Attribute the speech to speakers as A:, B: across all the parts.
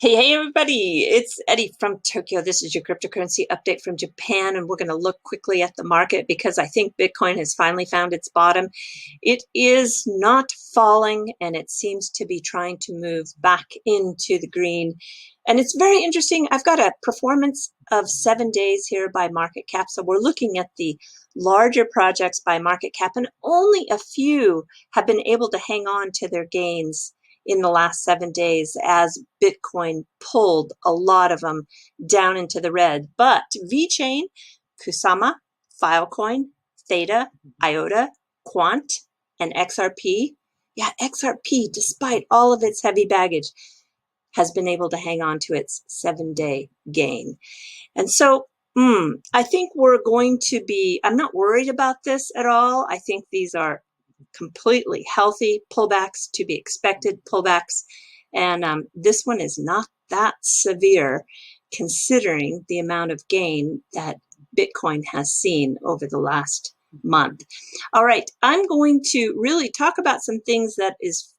A: Hey, everybody, it's Eddie from Tokyo. This is your cryptocurrency update from Japan, and we're going to look quickly at the market because I think Bitcoin has finally found its bottom. It is not falling, and it seems to be trying to move back into the green. And it's very interesting. I've got a performance of 7 days here by market cap. So we're looking at the larger projects by market cap, and only a few have been able to hang on to their gains in the last 7 days as Bitcoin pulled a lot of them down into the red. But VeChain, Kusama, Filecoin, Theta, IOTA, Quant, and XRP, yeah, XRP, despite all of its heavy baggage, has been able to hang on to its 7-day gain. And so I think we're going to be, I'm not worried about this at all. I think these are completely healthy pullbacks, to be expected pullbacks. And this one is not that severe considering the amount of gain that Bitcoin has seen over the last month. All right, I'm going to really talk about some things that is,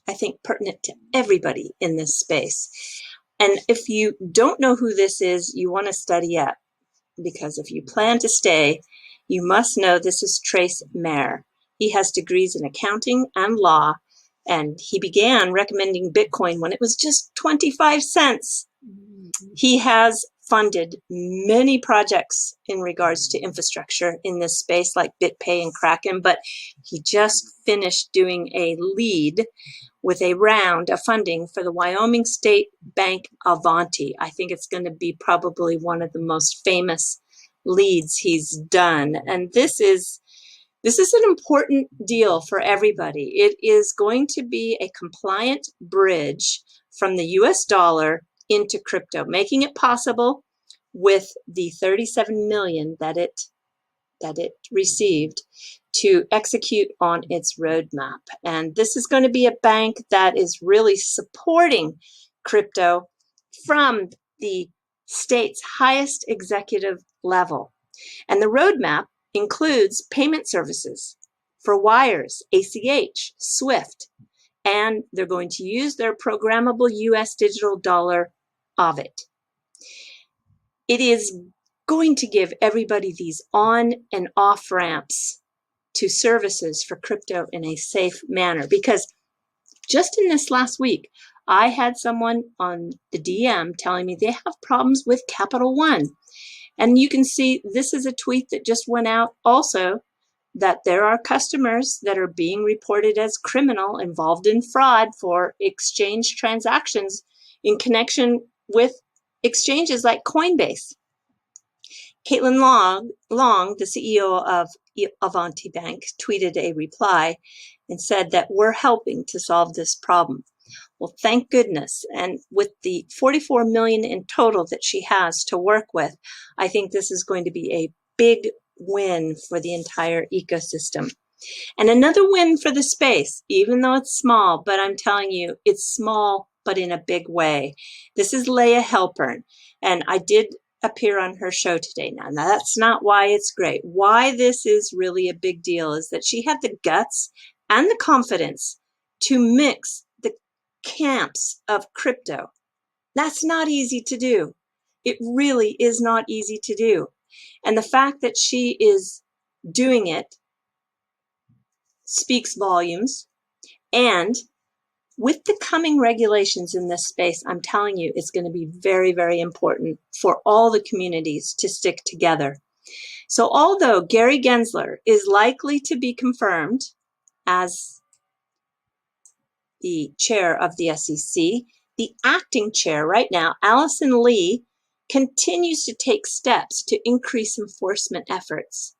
A: I think, pertinent to everybody in this space. And if you don't know who this is, you want to study up, because if you plan to stay, you must know this is Trace Mayer. He has degrees in accounting and law, and he began recommending Bitcoin when it was just 25 cents. He has funded many projects in regards to infrastructure in this space, like BitPay and Kraken, but he just finished doing a lead with a round of funding for the Wyoming State Bank Avanti. I think it's going to be probably one of the most famous leads he's done. And this is an important deal for everybody. It is going to be a compliant bridge from the US dollar into crypto, making it possible with the 37 million that it received to execute on its roadmap. And this is going to be a bank that is really supporting crypto from the state's highest executive level. And the roadmap includes payment services for wires, ACH, SWIFT, and they're going to use their programmable US digital dollar Ovid. It is going to give everybody these on and off ramps to services for crypto in a safe manner. Because just in this last week, I had someone on the DM telling me they have problems with Capital One. And you can see this is a tweet that just went out also, that there are customers that are being reported as criminal, involved in fraud for exchange transactions in connection with exchanges like Coinbase. Caitlin Long, the CEO of Avanti Bank, tweeted a reply and said that we're helping to solve this problem. Well, thank goodness. And with the 44 million in total that she has to work with, I think this is going to be a big win for the entire ecosystem. And another win for the space, even though it's small, but I'm telling you, it's small, but in a big way. This is Leah Halpern, and I did appear on her show today. Now, that's not why it's great. Why this is really a big deal is that she had the guts and the confidence to mix the camps of crypto. That's not easy to do. It really is not easy to do. And the fact that she is doing it speaks volumes. And with the coming regulations in this space, I'm telling you, it's going to be very, very important for all the communities to stick together. So although Gary Gensler is likely to be confirmed as the chair of the SEC, the acting chair right now, Allison Lee, continues to take steps to increase enforcement efforts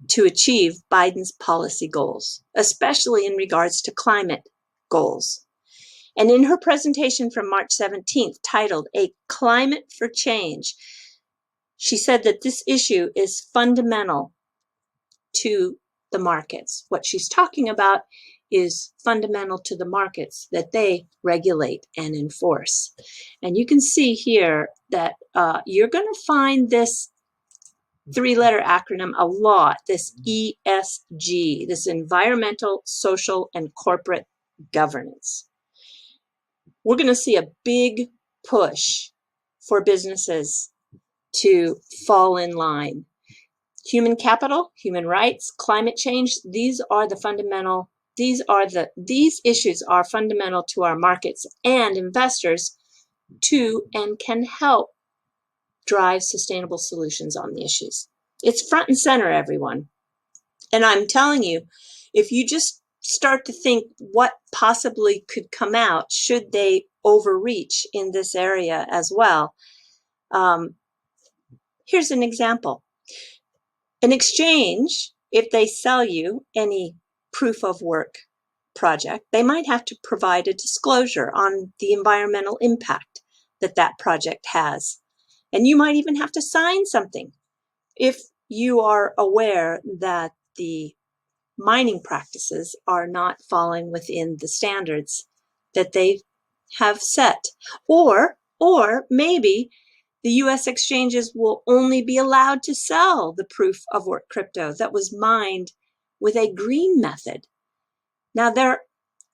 A: to achieve Biden's policy goals, especially in regards to climate goals. And in her presentation from March 17th, titled A Climate for Change, she said that this issue is fundamental to the markets. What she's talking about is fundamental to the markets that they regulate and enforce. And you can see here that you're going to find this 3-letter acronym a lot, this ESG, this environmental, social, and corporate governance. we're going to see a big push for businesses to fall in line. Human capital, human rights, climate change, these issues are fundamental to our markets and investors too, and can help drive sustainable solutions on the issues. It's front and center, everyone. And I'm telling you, if you just start to think what possibly could come out should they overreach in this area as well. Here's an example. An exchange, if they sell you any proof of work project, they might have to provide a disclosure on the environmental impact that that project has. And you might even have to sign something if you are aware that the mining practices are not falling within the standards that they have set. Or maybe the US exchanges will only be allowed to sell the proof of work crypto that was mined with a green method. Now, there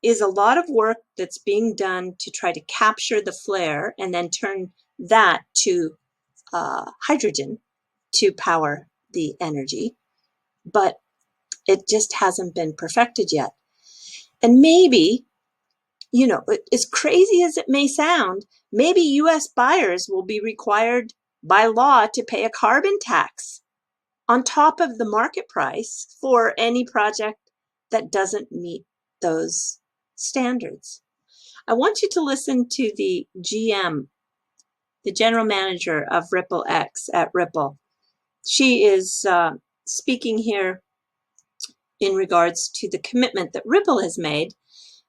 A: is a lot of work that's being done to try to capture the flare and then turn that to hydrogen to power the energy, but it just hasn't been perfected yet. And maybe, you know, as crazy as it may sound, maybe US buyers will be required by law to pay a carbon tax on top of the market price for any project that doesn't meet those standards. I want you to listen to the GM, the general manager of Ripple X at Ripple. She is speaking here in regards to the commitment that Ripple has made,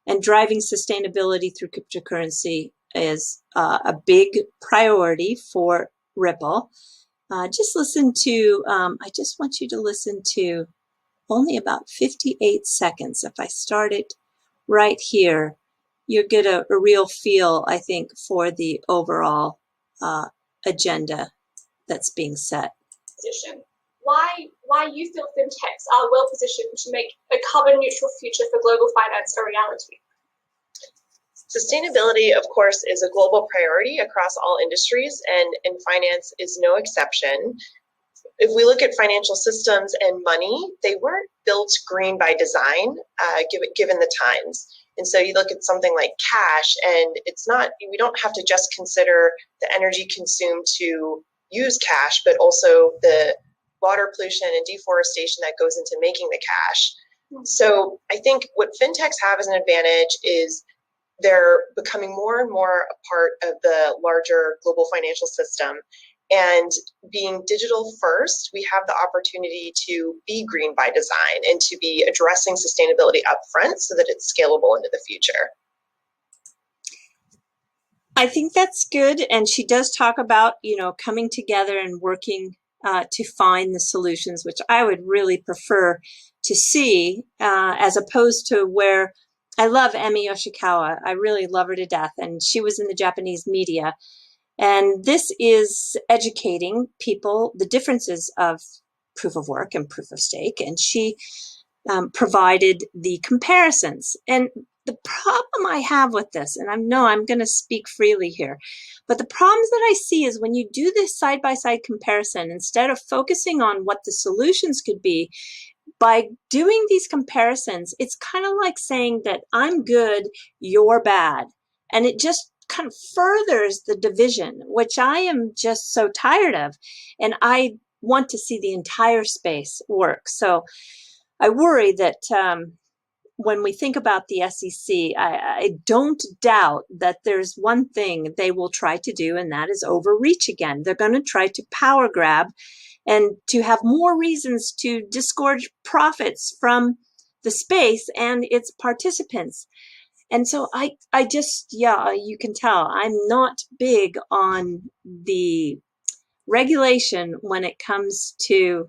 A: and driving sustainability through cryptocurrency is a big priority for Ripple. Just listen to, I just want you to listen to only about 58 seconds. If I start it right here, you'll get a real feel, I think, for the overall agenda that's being set.
B: Why you feel fintechs are well positioned to make a carbon neutral future for global finance a reality?
C: Sustainability, of course, is a global priority across all industries, and finance is no exception. If we look at financial systems and money, they weren't built green by design, given the times. And so you look at something like cash, and it's not, we don't have to just consider the energy consumed to use cash, but also the water pollution and deforestation that goes into making the cash. So I think what fintechs have as an advantage is they're becoming more and more a part of the larger global financial system. And being digital first, we have the opportunity to be green by design and to be addressing sustainability upfront so that it's scalable into the future.
A: I think that's good. And she does talk about, you know, coming together and working to find the solutions, which I would really prefer to see, as opposed to where I love Emi Yoshikawa. I really love her to death. And she was in the Japanese media. And this is educating people the differences of proof of work and proof of stake. And she provided the comparisons. And the problem I have with this, and I know I'm going to speak freely here, but the problems that I see is when you do this side-by-side comparison, instead of focusing on what the solutions could be, by doing these comparisons, it's kind of like saying that I'm good, you're bad. And it just kind of furthers the division, which I am just so tired of. And I want to see the entire space work. So I worry that when we think about the SEC, I don't doubt that there's one thing they will try to do, and that is overreach again. They're going to try to power grab and to have more reasons to disgorge profits from the space and its participants. And so I just, yeah, you can tell I'm not big on the regulation when it comes to,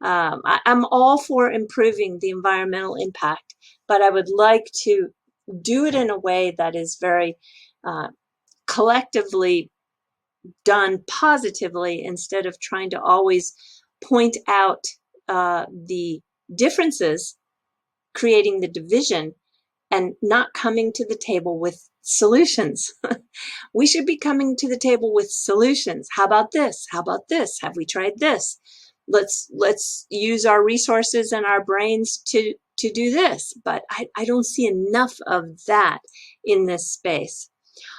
A: I'm all for improving the environmental impact, but I would like to do it in a way that is very collectively done positively, instead of trying to always point out the differences, creating the division, and not coming to the table with solutions. We should be coming to the table with solutions. How about this? How about this? Have we tried this? Let's use our resources and our brains to do this. But I don't see enough of that in this space.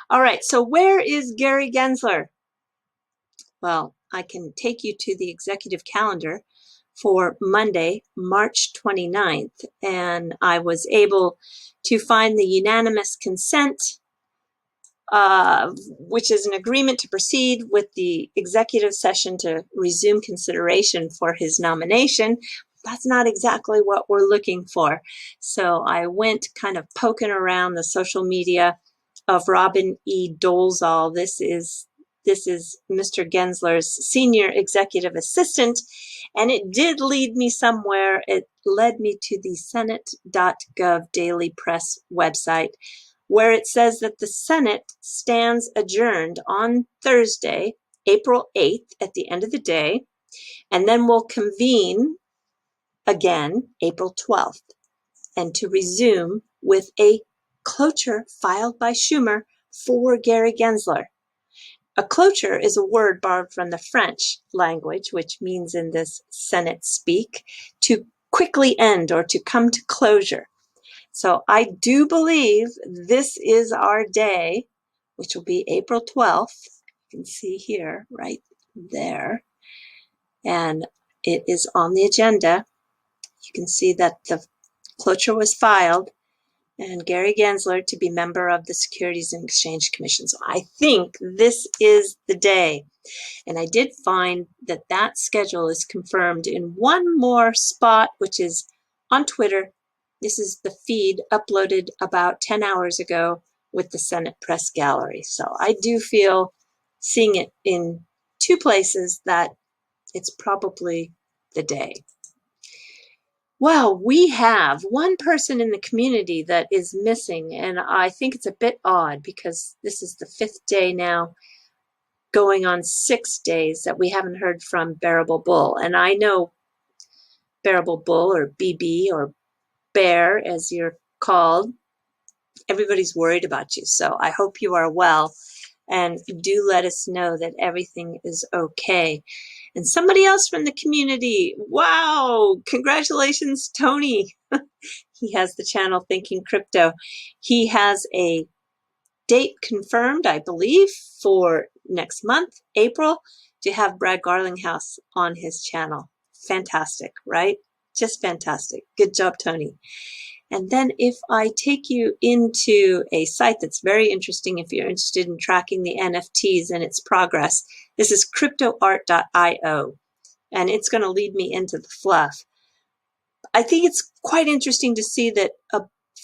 A: All right, so where is Gary Gensler? Well, I can take you to the executive calendar for Monday, March 29th, and I was able to find the unanimous consent, which is an agreement to proceed with the executive session to resume consideration for his nomination. That's not exactly what we're looking for. So I went kind of poking around the social media of Robin E. Dolezal. This is Mr. Gensler's senior executive assistant, and it did lead me somewhere. It led me to the Senate.gov Daily Press website, where it says that the Senate stands adjourned on Thursday, April 8th at the end of the day, and then will convene again April 12th, and to resume with a cloture filed by Schumer for Gary Gensler. A cloture is a word borrowed from the French language, which means in this Senate speak, to quickly end or to come to closure. So I do believe this is our day, which will be April 12th. You can see here, right there. And it is on the agenda. You can see that the cloture was filed and Gary Gensler to be member of the Securities and Exchange Commission. So I think this is the day. And I did find that that schedule is confirmed in one more spot, which is on Twitter. This is the feed uploaded about 10 hours ago with the Senate Press Gallery. So I do feel, seeing it in two places, that it's probably the day. Well, we have one person in the community that is missing, and I think it's a bit odd because this is the 5th day now, going on 6 days that we haven't heard from Bearable Bull. And I know Bearable Bull, or BB, or Bear as you're called, everybody's worried about you. So I hope you are well, and do let us know that everything is okay. And somebody else from the community, wow, congratulations, Tony. He has the channel Thinking Crypto. He has a date confirmed, I believe, for next month, April, to have Brad Garlinghouse on his channel. Fantastic, right? Just fantastic. Good job, Tony. And then if I take you into a site that's very interesting if you're interested in tracking the NFTs and its progress, this is cryptoart.io, and it's going to lead me into the fluff. I think it's quite interesting to see that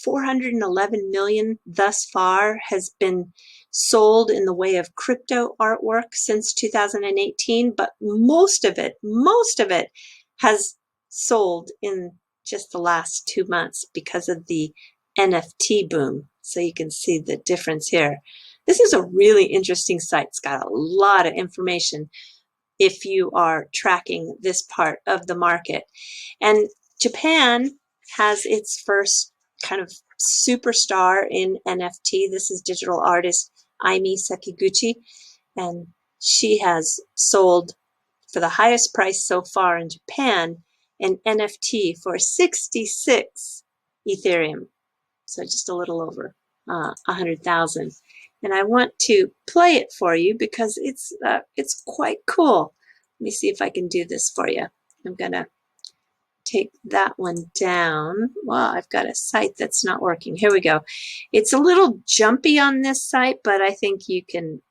A: 411 million thus far has been sold in the way of crypto artwork since 2018, but most of it has sold in just the last 2 months because of the NFT boom. So you can see the difference here. This is a really interesting site. It's got a lot of information if you are tracking this part of the market. And Japan has its first kind of superstar in NFT. This is digital artist Aimi Sekiguchi, and she has sold for the highest price so far in Japan an NFT for 66 Ethereum, so just a little over 100,000. And I want to play it for you because it's quite cool. Let me see if I can do this for you. I'm gonna take that one down. Well, I've got a site that's not working. Here we go. It's a little jumpy on this site, but I think you can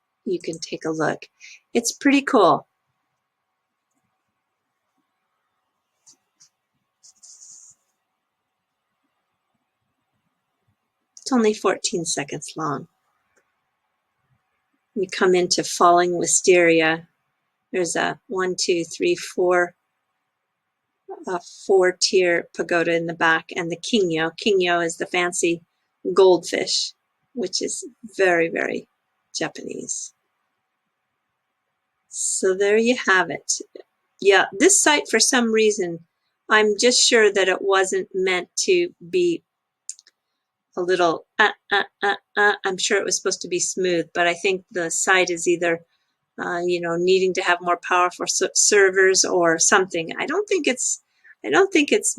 A: take a look. It's pretty cool. It's only 14 seconds long. We come into Falling Wisteria. There's a 4-tier pagoda in the back, and the Kingyo. Kingyo is the fancy goldfish, which is very, very Japanese. So there you have it. Yeah, this site, for some reason, I'm just sure that it wasn't meant to be a little, I'm sure it was supposed to be smooth, but I think the site is either, needing to have more powerful servers or something. I don't think it's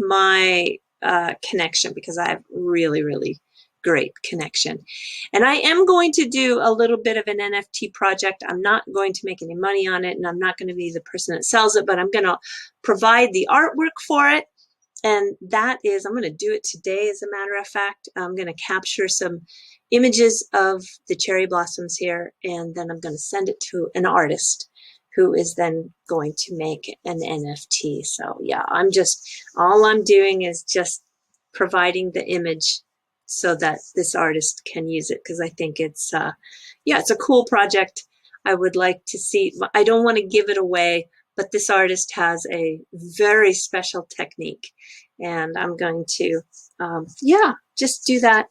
A: my connection, because I have really, really great connection. And I am going to do a little bit of an NFT project. I'm not going to make any money on it, and I'm not going to be the person that sells it, but I'm going to provide the artwork for it. And that is, I'm going to do it today, as a matter of fact. I'm going to capture some images of the cherry blossoms here, and then I'm going to send it to an artist who is then going to make an NFT. So yeah, all I'm doing is just providing the image so that this artist can use it, because I think it's a cool project. I would like to see, I don't want to give it away, but this artist has a very special technique, and I'm going to just do that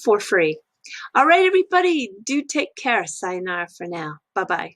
A: for free. All right, everybody, do take care. Sayonara for now. Bye-bye.